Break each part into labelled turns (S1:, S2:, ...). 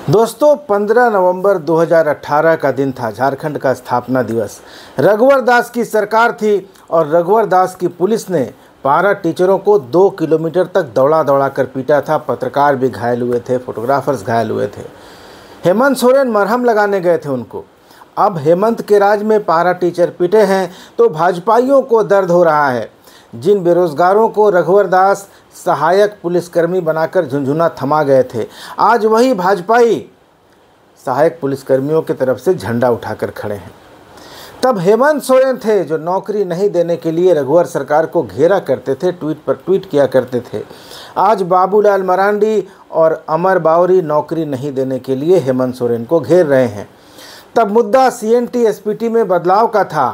S1: दोस्तों 15 नवंबर 2018 का दिन था। झारखंड का स्थापना दिवस। रघुवर दास की सरकार थी और रघुवर दास की पुलिस ने पारा टीचरों को 2 किलोमीटर तक दौड़ा दौड़ा कर पीटा था। पत्रकार भी घायल हुए थे, फोटोग्राफर्स घायल हुए थे। हेमंत सोरेन मरहम लगाने गए थे उनको। अब हेमंत के राज में पारा टीचर पिटे हैं तो भाजपाइयों को दर्द हो रहा है। जिन बेरोजगारों को रघुवर दास सहायक पुलिसकर्मी बनाकर झुंझुना थमा गए थे, आज वही भाजपाई सहायक पुलिसकर्मियों की तरफ से झंडा उठाकर खड़े हैं। तब हेमंत सोरेन थे जो नौकरी नहीं देने के लिए रघुवर सरकार को घेरा करते थे, ट्वीट पर ट्वीट किया करते थे। आज बाबूलाल मरांडी और अमर बावरी नौकरी नहीं देने के लिए हेमंत सोरेन को घेर रहे हैं। तब मुद्दा CNT SPT में बदलाव का था।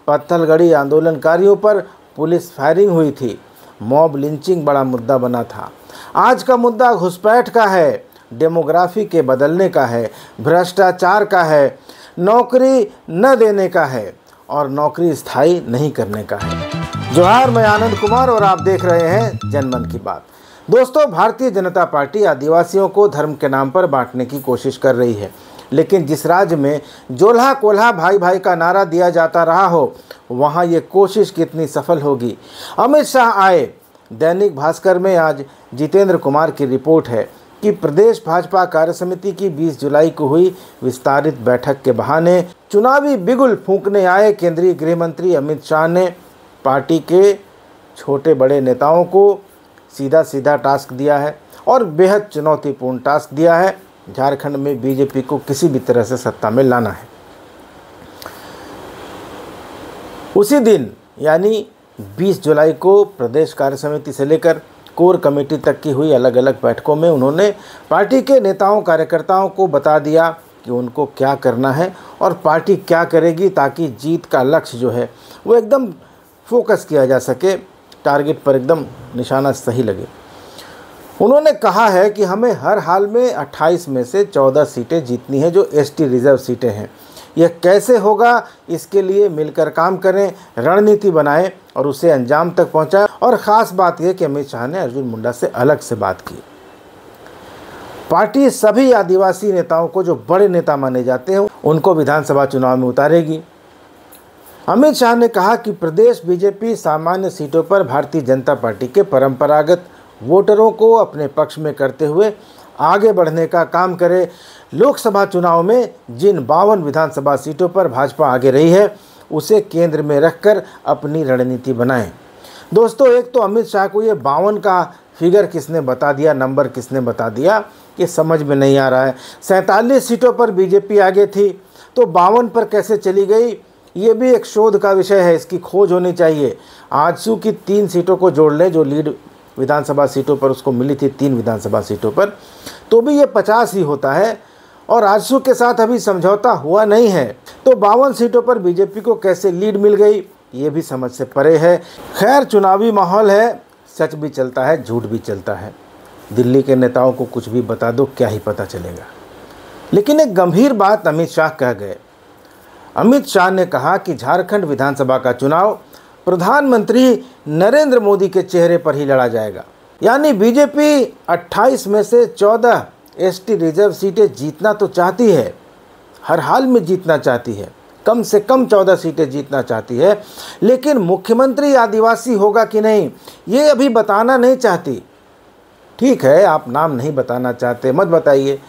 S1: पत्थलगड़ी आंदोलनकारियों पर पुलिस फायरिंग हुई थी। मॉब लिंचिंग बड़ा मुद्दा बना था। आज का मुद्दा घुसपैठ का है, डेमोग्राफी के बदलने का है, भ्रष्टाचार का है, नौकरी न देने का है और नौकरी स्थायी नहीं करने का है। जोहार, मैं आनंद कुमार और आप देख रहे हैं जनमन की बात। दोस्तों, भारतीय जनता पार्टी आदिवासियों को धर्म के नाम पर बांटने की कोशिश कर रही है, लेकिन जिस राज्य में जोल्हा कोल्हा भाई भाई का नारा दिया जाता रहा हो, वहाँ ये कोशिश कितनी सफल होगी। अमित शाह आए। दैनिक भास्कर में आज जितेंद्र कुमार की रिपोर्ट है कि प्रदेश भाजपा कार्यसमिति की 20 जुलाई को हुई विस्तारित बैठक के बहाने चुनावी बिगुल फूंकने आए केंद्रीय गृह मंत्री अमित शाह ने पार्टी के छोटे बड़े नेताओं को सीधा सीधा टास्क दिया है और बेहद चुनौतीपूर्ण टास्क दिया है। झारखंड में बीजेपी को किसी भी तरह से सत्ता में लाना है। उसी दिन यानी 20 जुलाई को प्रदेश कार्यसमिति से लेकर कोर कमेटी तक की हुई अलग अलग बैठकों में उन्होंने पार्टी के नेताओं कार्यकर्ताओं को बता दिया कि उनको क्या करना है और पार्टी क्या करेगी, ताकि जीत का लक्ष्य जो है वो एकदम फोकस किया जा सके, टारगेट पर एकदम निशाना सही लगे। उन्होंने कहा है कि हमें हर हाल में 28 में से 14 सीटें जीतनी है जो ST रिजर्व सीटें हैं। यह कैसे होगा, इसके लिए मिलकर काम करें, रणनीति बनाएं और उसे अंजाम तक पहुंचाएं। और ख़ास बात यह कि अमित शाह ने अर्जुन मुंडा से अलग से बात की। पार्टी सभी आदिवासी नेताओं को, जो बड़े नेता माने जाते हैं, उनको विधानसभा चुनाव में उतारेगी। अमित शाह ने कहा कि प्रदेश बीजेपी सामान्य सीटों पर भारतीय जनता पार्टी के परंपरागत वोटरों को अपने पक्ष में करते हुए आगे बढ़ने का काम करे। लोकसभा चुनाव में जिन 52 विधानसभा सीटों पर भाजपा आगे रही है, उसे केंद्र में रखकर अपनी रणनीति बनाएं। दोस्तों, एक तो अमित शाह को ये 52 का फिगर किसने बता दिया, नंबर किसने बता दिया, ये समझ में नहीं आ रहा है। 47 सीटों पर बीजेपी आगे थी तो 52 पर कैसे चली गई, ये भी एक शोध का विषय है, इसकी खोज होनी चाहिए। आजसू की 3 सीटों को जोड़ लें जो लीड विधानसभा सीटों पर उसको मिली थी, 3 विधानसभा सीटों पर, तो भी ये 50 ही होता है और आजसू के साथ अभी समझौता हुआ नहीं है। तो 52 सीटों पर बीजेपी को कैसे लीड मिल गई, ये भी समझ से परे है। खैर, चुनावी माहौल है, सच भी चलता है, झूठ भी चलता है। दिल्ली के नेताओं को कुछ भी बता दो, क्या ही पता चलेगा। लेकिन एक गंभीर बात अमित शाह कह गए। अमित शाह ने कहा कि झारखंड विधानसभा का चुनाव प्रधानमंत्री नरेंद्र मोदी के चेहरे पर ही लड़ा जाएगा। यानी बीजेपी 28 में से 14 ST रिजर्व सीटें जीतना तो चाहती है, हर हाल में जीतना चाहती है, कम से कम 14 सीटें जीतना चाहती है, लेकिन मुख्यमंत्री आदिवासी होगा कि नहीं, ये अभी बताना नहीं चाहती। ठीक है, आप नाम नहीं बताना चाहते, मत बताइए,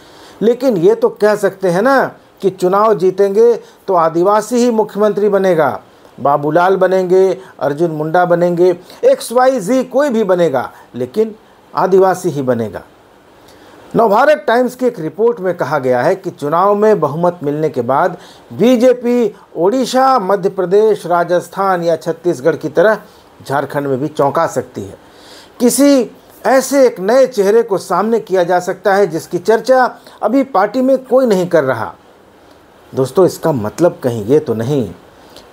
S1: लेकिन ये तो कह सकते हैं ना कि चुनाव जीतेंगे तो आदिवासी ही मुख्यमंत्री बनेगा। बाबूलाल बनेंगे, अर्जुन मुंडा बनेंगे, XYZ कोई भी बनेगा, लेकिन आदिवासी ही बनेगा। नवभारत टाइम्स की एक रिपोर्ट में कहा गया है कि चुनाव में बहुमत मिलने के बाद बीजेपी ओडिशा, मध्य प्रदेश, राजस्थान या छत्तीसगढ़ की तरह झारखंड में भी चौंका सकती है। किसी ऐसे एक नए चेहरे को सामने किया जा सकता है जिसकी चर्चा अभी पार्टी में कोई नहीं कर रहा। दोस्तों, इसका मतलब कहीं ये तो नहीं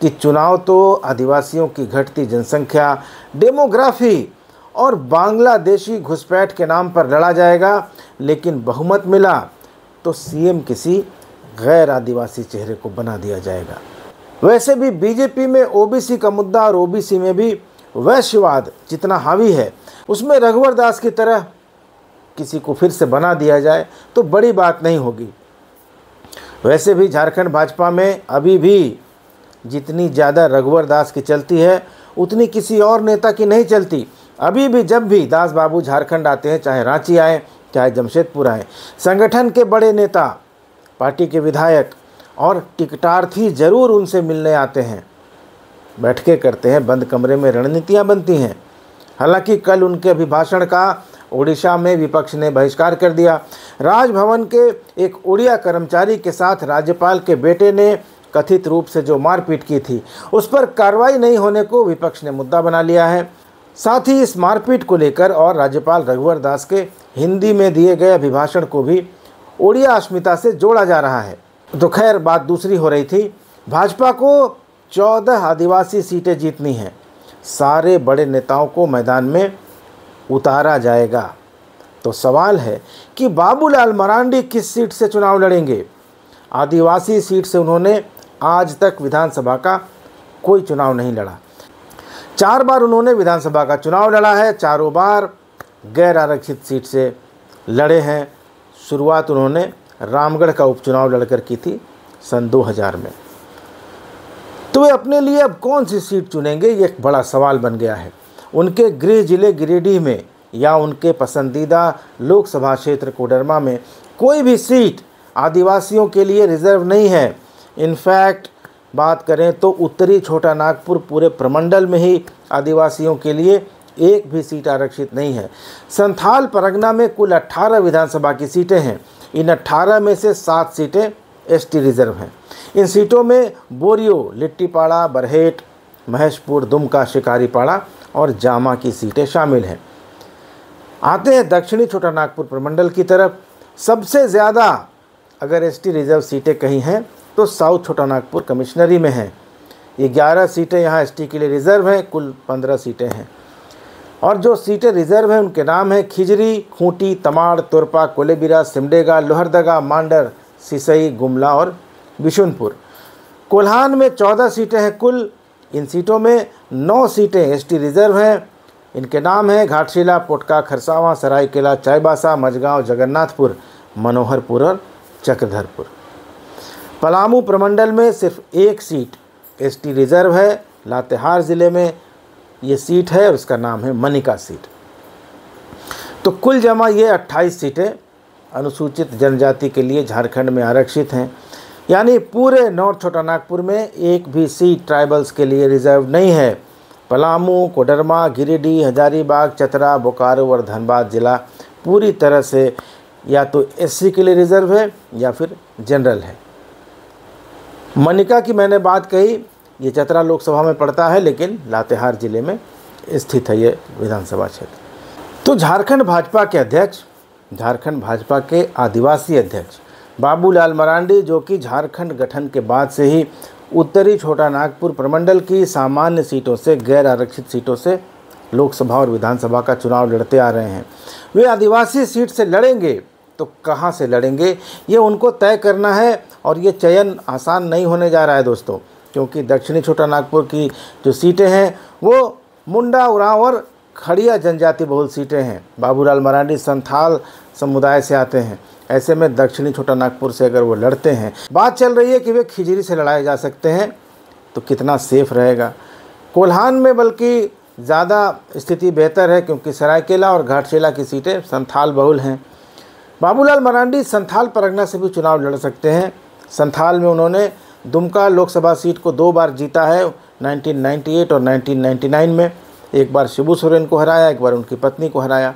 S1: कि चुनाव तो आदिवासियों की घटती जनसंख्या, डेमोग्राफी और बांग्लादेशी घुसपैठ के नाम पर लड़ा जाएगा, लेकिन बहुमत मिला तो CM किसी गैर आदिवासी चेहरे को बना दिया जाएगा। वैसे भी बीजेपी में OBC का मुद्दा और OBC में भी वैश्यवाद जितना हावी है, उसमें रघुवर दास की तरह किसी को फिर से बना दिया जाए तो बड़ी बात नहीं होगी। वैसे भी झारखंड भाजपा में अभी भी जितनी ज़्यादा रघुवर दास की चलती है उतनी किसी और नेता की नहीं चलती। अभी भी जब भी दास बाबू झारखंड आते हैं, चाहे रांची आए चाहे जमशेदपुर आए, संगठन के बड़े नेता, पार्टी के विधायक और टिकटार्थी जरूर उनसे मिलने आते हैं, बैठकें करते हैं, बंद कमरे में रणनीतियां बनती हैं। हालांकि कल उनके अभिभाषण का ओडिशा में विपक्ष ने बहिष्कार कर दिया। राजभवन के एक उड़िया कर्मचारी के साथ राज्यपाल के बेटे ने कथित रूप से जो मारपीट की थी उस पर कार्रवाई नहीं होने को विपक्ष ने मुद्दा बना लिया है। साथ ही इस मारपीट को लेकर और राज्यपाल रघुवर दास के हिंदी में दिए गए अभिभाषण को भी ओडिया अस्मिता से जोड़ा जा रहा है। तो खैर बात दूसरी हो रही थी। भाजपा को 14 आदिवासी सीटें जीतनी हैं। सारे बड़े नेताओं को मैदान में उतारा जाएगा। तो सवाल है कि बाबूलाल मरांडी किस सीट से चुनाव लड़ेंगे। आदिवासी सीट से उन्होंने आज तक विधानसभा का कोई चुनाव नहीं लड़ा। 4 बार उन्होंने विधानसभा का चुनाव लड़ा है, चारों बार गैर आरक्षित सीट से लड़े हैं। शुरुआत उन्होंने रामगढ़ का उपचुनाव लड़कर की थी सन 2000 में। तो वे अपने लिए अब कौन सी सीट चुनेंगे, ये एक बड़ा सवाल बन गया है। उनके गृह जिले गिरिडीह में या उनके पसंदीदा लोकसभा क्षेत्र कोडरमा में कोई भी सीट आदिवासियों के लिए रिजर्व नहीं है। इनफैक्ट बात करें तो उत्तरी छोटा नागपुर पूरे प्रमंडल में ही आदिवासियों के लिए एक भी सीट आरक्षित नहीं है। संथाल परगना में कुल 18 विधानसभा की सीटें हैं। इन 18 में से 7 सीटें एसटी रिजर्व हैं। इन सीटों में बोरियो, लिट्टीपाड़ा, बरहेट, महेशपुर, दुमका, शिकारीपाड़ा और जामा की सीटें शामिल हैं। आते हैं दक्षिणी छोटा नागपुर प्रमंडल की तरफ। सबसे ज़्यादा अगर एसटी रिजर्व सीटें कहीं हैं तो साउथ छोटा नागपुर कमिश्नरी में हैं। ये 11 सीटें यहाँ एसटी के लिए रिजर्व हैं, कुल 15 सीटें हैं। और जो सीटें रिजर्व हैं उनके नाम हैं खिजरी, खूंटी, तमाड़, तोरपा, कोलेबिरा, सिमडेगा, लोहरदगा, मांडर, सिसई, गुमला और बिशुनपुर। कोल्हान में 14 सीटें हैं कुल। इन सीटों में 9 सीटें एसटी रिजर्व हैं। इनके नाम हैं घाटशिला, पोटका, खरसावां, सरायकेला, चाईबासा, मझगांव, जगन्नाथपुर, मनोहरपुर और चक्रधरपुर। पलामू प्रमंडल में सिर्फ 1 सीट एसटी रिजर्व है। लातेहार ज़िले में ये सीट है और उसका नाम है मनिका सीट। तो कुल जमा ये 28 सीटें अनुसूचित जनजाति के लिए झारखंड में आरक्षित हैं। यानी पूरे नॉर्थ छोटा नागपुर में एक भी सीट ट्राइबल्स के लिए रिजर्व नहीं है। पलामू, कोडरमा, गिरिडीह, हजारीबाग, चतरा, बोकारो और धनबाद ज़िला पूरी तरह से या तो एससी के लिए रिजर्व है या फिर जनरल है। मनिका की मैंने बात कही, ये चतरा लोकसभा में पड़ता है लेकिन लातेहार ज़िले में स्थित है ये विधानसभा क्षेत्र। तो झारखंड भाजपा के अध्यक्ष, झारखंड भाजपा के आदिवासी अध्यक्ष बाबूलाल मरांडी, जो कि झारखंड गठन के बाद से ही उत्तरी छोटा नागपुर प्रमंडल की सामान्य सीटों से, गैर आरक्षित सीटों से लोकसभा और विधानसभा का चुनाव लड़ते आ रहे हैं। वे आदिवासी सीट से लड़ेंगे तो कहाँ से लड़ेंगे ये उनको तय करना है। और ये चयन आसान नहीं होने जा रहा है दोस्तों, क्योंकि दक्षिणी छोटा नागपुर की जो सीटें हैं वो मुंडा, उरांव और खड़िया जनजाति बहुल सीटें हैं। बाबूलाल मरांडी संथाल समुदाय से आते हैं। ऐसे में दक्षिणी छोटा नागपुर से अगर वो लड़ते हैं, बात चल रही है कि वे खिजरी से लड़ाए जा सकते हैं, तो कितना सेफ रहेगा। कोल्हान में बल्कि ज़्यादा स्थिति बेहतर है क्योंकि सरायकेला और घाटशिला की सीटें संथाल बहुल हैं। बाबूलाल मरांडी संथाल परगना से भी चुनाव लड़ सकते हैं। संथाल में उन्होंने दुमका लोकसभा सीट को 2 बार जीता है, 1998 और 1999 में। एक बार शिबू सोरेन को हराया, एक बार उनकी पत्नी को हराया।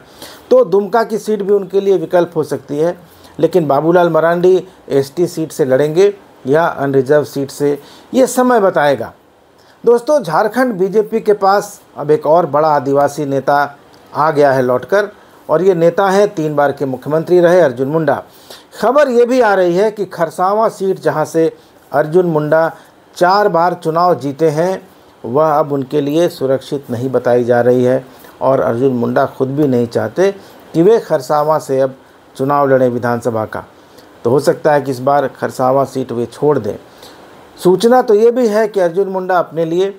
S1: तो दुमका की सीट भी उनके लिए विकल्प हो सकती है। लेकिन बाबूलाल मरांडी एसटी सीट से लड़ेंगे या अनरिजर्व सीट से, ये समय बताएगा। दोस्तों, झारखंड बीजेपी के पास अब एक और बड़ा आदिवासी नेता आ गया है लौटकर, और ये नेता हैं 3 बार के मुख्यमंत्री रहे अर्जुन मुंडा। खबर ये भी आ रही है कि खरसावां सीट, जहां से अर्जुन मुंडा 4 बार चुनाव जीते हैं, वह अब उनके लिए सुरक्षित नहीं बताई जा रही है। और अर्जुन मुंडा खुद भी नहीं चाहते कि वे खरसावां से अब चुनाव लड़ें विधानसभा का। तो हो सकता है कि इस बार खरसावां सीट वे छोड़ दें। सूचना तो ये भी है कि अर्जुन मुंडा अपने लिए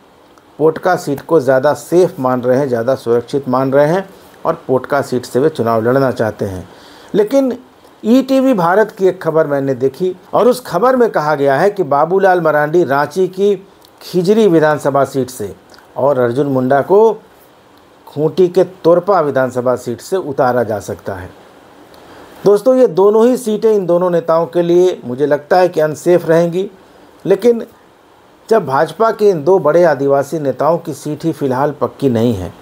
S1: पोटका सीट को ज़्यादा सेफ मान रहे हैं, ज़्यादा सुरक्षित मान रहे हैं, और पोटका सीट से वे चुनाव लड़ना चाहते हैं। लेकिन ईटीवी भारत की एक खबर मैंने देखी और उस खबर में कहा गया है कि बाबूलाल मरांडी रांची की खिजरी विधानसभा सीट से और अर्जुन मुंडा को खूंटी के तोरपा विधानसभा सीट से उतारा जा सकता है। दोस्तों, ये दोनों ही सीटें इन दोनों नेताओं के लिए मुझे लगता है कि अनसेफ रहेंगी। लेकिन जब भाजपा के इन दो बड़े आदिवासी नेताओं की सीट ही फिलहाल पक्की नहीं है,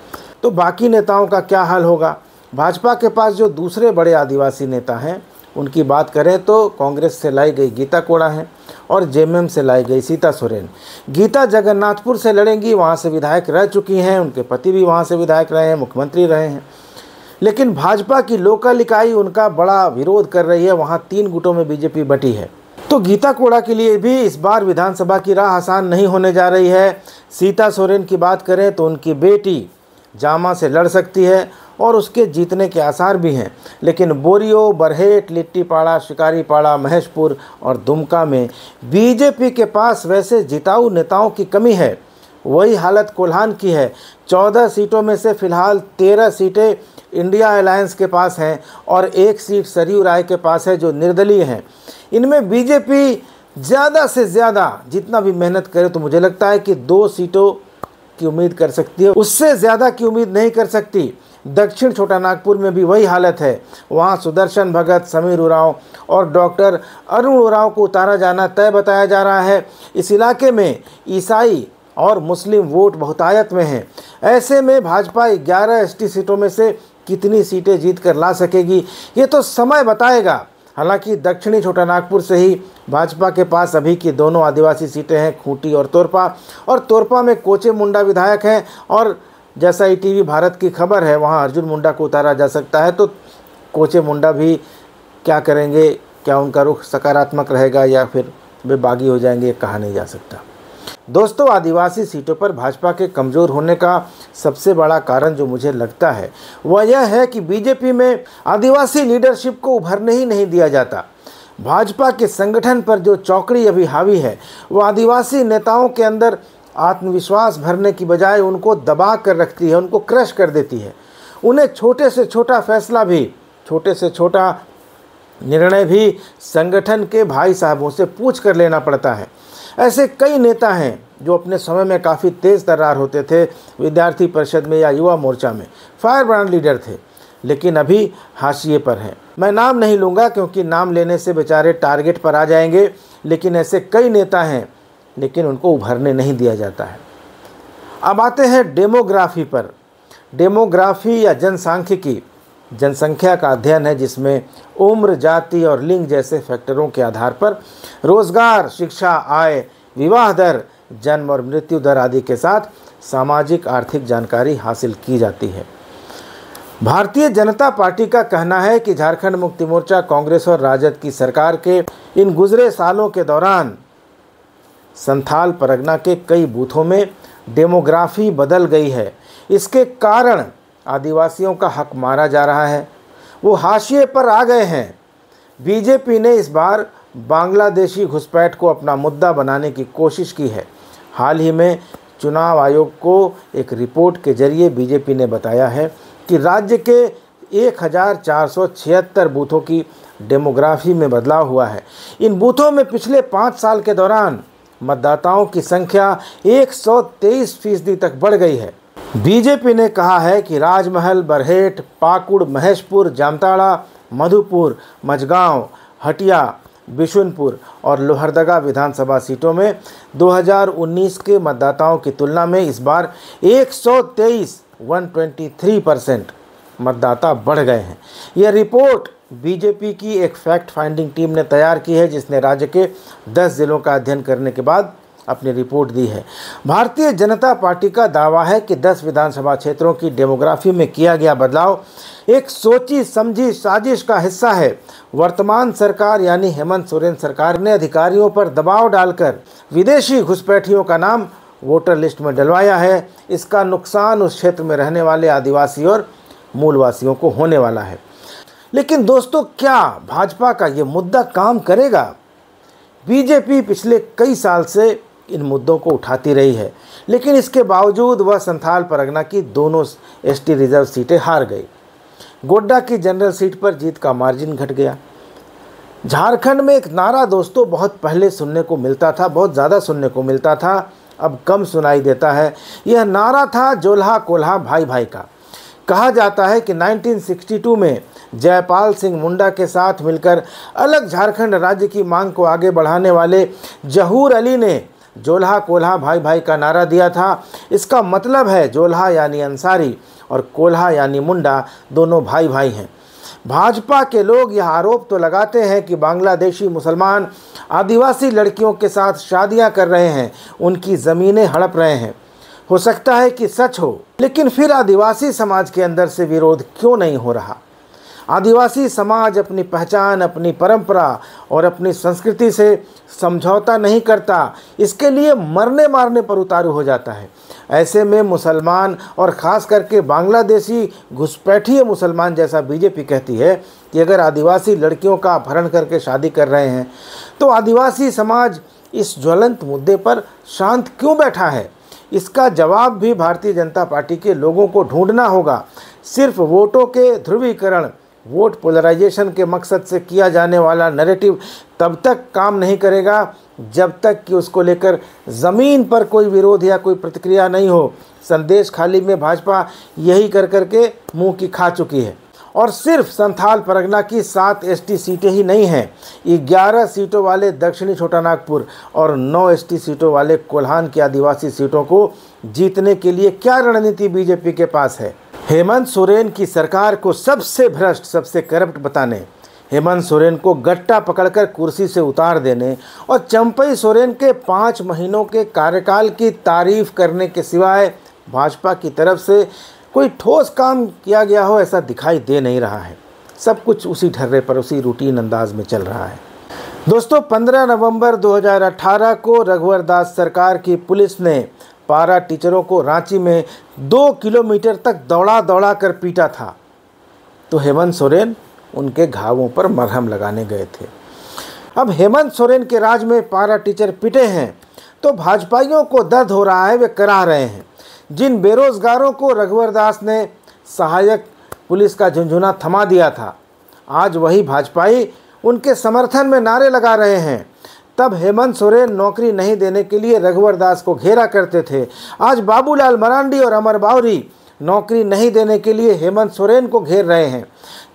S1: तो बाकी नेताओं का क्या हाल होगा। भाजपा के पास जो दूसरे बड़े आदिवासी नेता हैं, उनकी बात करें तो कांग्रेस से लाई गई गीता कोड़ा हैं और जेएमएम से लाई गई सीता सोरेन। गीता जगन्नाथपुर से लड़ेंगी, वहाँ से विधायक रह चुकी हैं, उनके पति भी वहाँ से विधायक रहे हैं, मुख्यमंत्री रहे हैं। लेकिन भाजपा की लोकल इकाई उनका बड़ा विरोध कर रही है, वहाँ 3 गुटों में बीजेपी बटी है। तो गीता कोड़ा के लिए भी इस बार विधानसभा की राह आसान नहीं होने जा रही है। सीता सोरेन की बात करें तो उनकी बेटी जामा से लड़ सकती है और उसके जीतने के आसार भी हैं। लेकिन बोरियो, बरहेट, लिट्टीपाड़ा, शिकारीपाड़ा, महेशपुर और दुमका में बीजेपी के पास वैसे जिताऊ नेताओं की कमी है। वही हालत कोल्हान की है। 14 सीटों में से फिलहाल 13 सीटें इंडिया अलायंस के पास हैं और 1 सीट सरयू राय के पास है जो निर्दलीय हैं। इनमें बीजेपी ज़्यादा से ज़्यादा जितना भी मेहनत करे तो मुझे लगता है कि 2 सीटों की उम्मीद कर सकती है, उससे ज़्यादा की उम्मीद नहीं कर सकती। दक्षिण छोटा नागपुर में भी वही हालत है। वहाँ सुदर्शन भगत, समीर उरांव और डॉक्टर अरुण उरांव को उतारा जाना तय बताया जा रहा है। इस इलाके में ईसाई और मुस्लिम वोट बहुतायत में हैं। ऐसे में भाजपा 11 एसटी सीटों में से कितनी सीटें जीत कर ला सकेगी, ये तो समय बताएगा। हालांकि दक्षिणी छोटा नागपुर से ही भाजपा के पास अभी की दोनों आदिवासी सीटें हैं, खूंटी और तोरपा में कोचे मुंडा विधायक हैं और जैसा ईटीवी भारत की खबर है वहाँ अर्जुन मुंडा को उतारा जा सकता है। तो कोचे मुंडा भी क्या करेंगे, क्या उनका रुख सकारात्मक रहेगा या फिर वे बागी हो जाएंगे, ये कहा नहीं जा सकता। दोस्तों, आदिवासी सीटों पर भाजपा के कमज़ोर होने का सबसे बड़ा कारण जो मुझे लगता है वह यह है कि बीजेपी में आदिवासी लीडरशिप को उभरने ही नहीं दिया जाता। भाजपा के संगठन पर जो चौकड़ी अभी हावी है वो आदिवासी नेताओं के अंदर आत्मविश्वास भरने की बजाय उनको दबा कर रखती है, उनको क्रश कर देती है। उन्हें छोटे से छोटा फैसला भी, छोटे से छोटा निर्णय भी संगठन के भाई साहबों से पूछ कर लेना पड़ता है। ऐसे कई नेता हैं जो अपने समय में काफ़ी तेज़ तर्रार होते थे, विद्यार्थी परिषद में या युवा मोर्चा में फायर ब्रांड लीडर थे, लेकिन अभी हाशिए पर हैं। मैं नाम नहीं लूँगा क्योंकि नाम लेने से बेचारे टारगेट पर आ जाएंगे, लेकिन ऐसे कई नेता हैं लेकिन उनको उभरने नहीं दिया जाता है। अब आते हैं डेमोग्राफी पर। डेमोग्राफी या जनसांख्यिकी जनसंख्या का अध्ययन है जिसमें उम्र, जाति और लिंग जैसे फैक्टरों के आधार पर रोजगार, शिक्षा, आय, विवाह दर, जन्म और मृत्यु दर आदि के साथ सामाजिक आर्थिक जानकारी हासिल की जाती है। भारतीय जनता पार्टी का कहना है कि झारखंड मुक्ति मोर्चा, कांग्रेस और राजद की सरकार के इन गुजरे सालों के दौरान संथाल परगना के कई बूथों में डेमोग्राफी बदल गई है। इसके कारण आदिवासियों का हक मारा जा रहा है, वो हाशिए पर आ गए हैं। बीजेपी ने इस बार बांग्लादेशी घुसपैठ को अपना मुद्दा बनाने की कोशिश की है। हाल ही में चुनाव आयोग को एक रिपोर्ट के जरिए बीजेपी ने बताया है कि राज्य के 1476 बूथों की डेमोग्राफी में बदलाव हुआ है। इन बूथों में पिछले 5 साल के दौरान मतदाताओं की संख्या 123% तक बढ़ गई है। बीजेपी ने कहा है कि राजमहल, बरहेट, पाकुड़, महेशपुर, जामताड़ा, मधुपुर, मझगांव, हटिया, बिशुनपुर और लोहरदगा विधानसभा सीटों में 2019 के मतदाताओं की तुलना में इस बार 123% मतदाता बढ़ गए हैं। यह रिपोर्ट बीजेपी की एक फैक्ट फाइंडिंग टीम ने तैयार की है जिसने राज्य के 10 जिलों का अध्ययन करने के बाद अपनी रिपोर्ट दी है। भारतीय जनता पार्टी का दावा है कि 10 विधानसभा क्षेत्रों की डेमोग्राफी में किया गया बदलाव एक सोची समझी साजिश का हिस्सा है। वर्तमान सरकार यानी हेमंत सोरेन सरकार ने अधिकारियों पर दबाव डालकर विदेशी घुसपैठियों का नाम वोटर लिस्ट में डलवाया है। इसका नुकसान उस क्षेत्र में रहने वाले आदिवासी और मूलवासियों को होने वाला है। लेकिन दोस्तों, क्या भाजपा का ये मुद्दा काम करेगा? बीजेपी पिछले कई साल से इन मुद्दों को उठाती रही है, लेकिन इसके बावजूद वह संथाल परगना की दोनों एसटी रिजर्व सीटें हार गई। गोड्डा की जनरल सीट पर जीत का मार्जिन घट गया। झारखंड में एक नारा दोस्तों बहुत पहले सुनने को मिलता था, बहुत ज़्यादा सुनने को मिलता था, अब कम सुनाई देता है। यह नारा था जोल्हा कोल्हा भाई भाई का। कहा जाता है कि 1962 में जयपाल सिंह मुंडा के साथ मिलकर अलग झारखंड राज्य की मांग को आगे बढ़ाने वाले जहूर अली ने जोल्हा कोल्हा भाई भाई का नारा दिया था। इसका मतलब है जोल्हा यानी अंसारी और कोल्हा यानी मुंडा दोनों भाई भाई हैं। भाजपा के लोग यह आरोप तो लगाते हैं कि बांग्लादेशी मुसलमान आदिवासी लड़कियों के साथ शादियां कर रहे हैं, उनकी ज़मीनें हड़प रहे हैं। हो सकता है कि सच हो, लेकिन फिर आदिवासी समाज के अंदर से विरोध क्यों नहीं हो रहा? आदिवासी समाज अपनी पहचान, अपनी परंपरा और अपनी संस्कृति से समझौता नहीं करता, इसके लिए मरने मारने पर उतारू हो जाता है। ऐसे में मुसलमान और ख़ास करके बांग्लादेशी घुसपैठिए मुसलमान, जैसा बीजेपी कहती है कि अगर आदिवासी लड़कियों का अपहरण करके शादी कर रहे हैं, तो आदिवासी समाज इस ज्वलंत मुद्दे पर शांत क्यों बैठा है? इसका जवाब भी भारतीय जनता पार्टी के लोगों को ढूंढना होगा। सिर्फ वोटों के ध्रुवीकरण, वोट पोलराइजेशन के मकसद से किया जाने वाला नैरेटिव तब तक काम नहीं करेगा जब तक कि उसको लेकर ज़मीन पर कोई विरोध या कोई प्रतिक्रिया नहीं हो। संदेश खाली में भाजपा यही कर करके मुंह की खा चुकी है। और सिर्फ संथाल परगना की 7 एसटी सीटें ही नहीं हैं, 11 सीटों वाले दक्षिणी छोटानागपुर और 9 एसटी सीटों वाले कोल्हान की आदिवासी सीटों को जीतने के लिए क्या रणनीति बीजेपी के पास है? हेमंत सोरेन की सरकार को सबसे भ्रष्ट, सबसे करप्ट बताने, हेमंत सोरेन को गट्टा पकड़कर कुर्सी से उतार देने और चंपई सोरेन के 5 महीनों के कार्यकाल की तारीफ करने के सिवाय भाजपा की तरफ से कोई ठोस काम किया गया हो ऐसा दिखाई दे नहीं रहा है। सब कुछ उसी ढर्रे पर, उसी रूटीन अंदाज में चल रहा है। दोस्तों, 15 नवंबर 2018 को रघुवर दास सरकार की पुलिस ने पारा टीचरों को रांची में 2 किलोमीटर तक दौड़ा दौड़ा कर पीटा था, तो हेमंत सोरेन उनके घावों पर मरहम लगाने गए थे। अब हेमंत सोरेन के राज में पारा टीचर पिटे हैं तो भाजपाइयों को दर्द हो रहा है, वे करा रहे हैं। जिन बेरोजगारों को रघुवर दास ने सहायक पुलिस का झुंझुना थमा दिया था, आज वही भाजपाई उनके समर्थन में नारे लगा रहे हैं। तब हेमंत सोरेन नौकरी नहीं देने के लिए रघुवर दास को घेरा करते थे, आज बाबूलाल मरांडी और अमर बावरी नौकरी नहीं देने के लिए हेमंत सोरेन को घेर रहे हैं।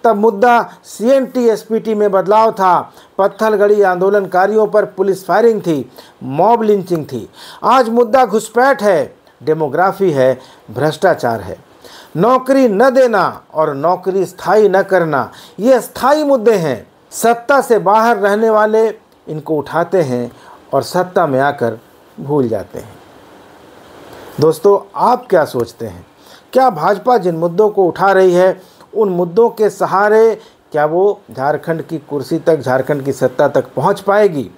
S1: तब मुद्दा CNT SPT में बदलाव था, पत्थलगड़ी आंदोलनकारियों पर पुलिस फायरिंग थी, मॉब लिंचिंग थी। आज मुद्दा घुसपैठ है, डेमोग्राफी है, भ्रष्टाचार है। नौकरी न देना और नौकरी स्थायी न करना, ये स्थायी मुद्दे हैं। सत्ता से बाहर रहने वाले इनको उठाते हैं और सत्ता में आकर भूल जाते हैं। दोस्तों, आप क्या सोचते हैं? क्या भाजपा जिन मुद्दों को उठा रही है, उन मुद्दों के सहारे क्या वो झारखंड की कुर्सी तक, झारखंड की सत्ता तक पहुंच पाएगी?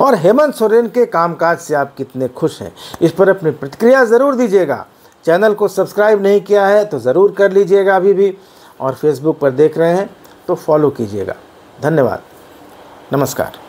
S1: और हेमंत सोरेन के कामकाज से आप कितने खुश हैं? इस पर अपनी प्रतिक्रिया ज़रूर दीजिएगा। चैनल को सब्सक्राइब नहीं किया है तो ज़रूर कर लीजिएगा अभी भी, और फेसबुक पर देख रहे हैं तो फॉलो कीजिएगा। धन्यवाद, नमस्कार।